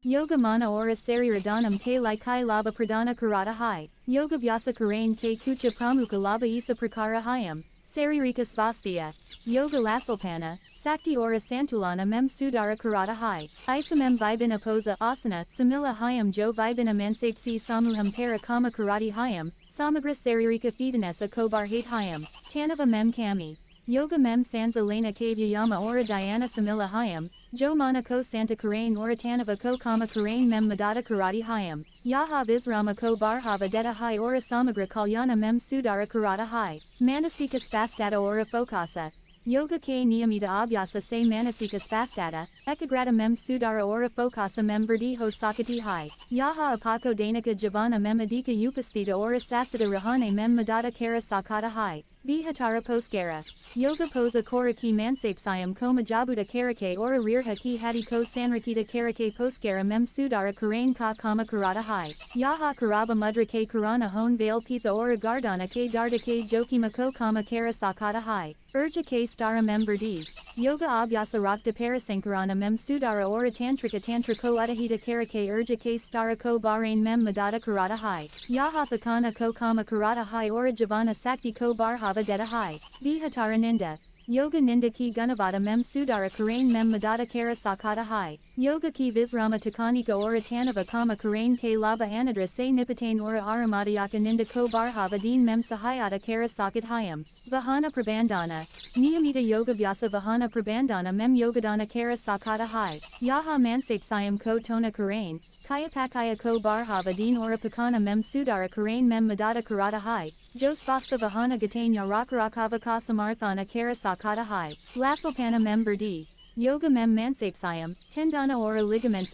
Yoga mana ora sariradanam ke laikai laba pradana karata hai. Yoga vyasa karain ke kucha pramuka laba isa prakara hayam. Saririka svasthya. Yoga lasalpana. Sakti ora santulana mem sudara karata hai. Isa mem vibina posa asana. Samila hayam jo vibina mansapsi samuham para kama karati hayam. Samagra saririka fidanesa kobar hate hayam. Tanava mem kami. Yoga mem sanza lena kavyayama ora dhyana samila hayam. Jo mana ko santa karain ora tanava ko kama karain mem madata karati hayam. Yahav israma ko barhava deta hai ora samagra kalyana mem sudara karata hai. Manasika spastata ora fokasa. Yoga ke niyamita abhyasa se manasika spastata. Ekagrata mem sudara ora fokasa mem verdiho sakati hai. Yaha apako danika javana mem adika upasthita ora sasata rahane mem madata kara sakata hai. Vihatara poskara. Yoga posa koraki mansapsayam koma jabuta karake ora rirha ki hadi ko sanrakita karake poskara mem sudara karain ka kama karata hai. Yaha karaba mudra ke karana hon veil pitha ora gardana ke darda ke jokima ko kama kara sakata hai. Urja ke stara mem verdi. Yoga abhyasa rakta parasankarana mem sudara ora tantrika tantra ko adahita karake urja ke stara ko barain mem madata karata hai. Yaha thakana ko kama karata hai ora javana sakti ko barhava deta hai. Vihatara ninda. Yoga ninda ki gunavada mem sudara karain mem madata kara sakata hai. Yoga ki visrama takanika ora tanava kama karain ke lava anadra se nipatain ora aramadayaka ninda ko barhava deen mem sahayata kara sakat hayam. Vahana prabandhana. Niyamita yoga vyasa vahana prabandhana mem yogadana kara sakata hai. Yaha mansapsayam ko tona karain. Kaya pakaya ko barhava deen ora pakana mem sudara karain mem madata karata hai. Jo svasta vahana gatanya rakarakava kasamarthana kara sakata hai. Lasalpana mem verdi. Yoga mem mansapsayam. Tendana ora ligaments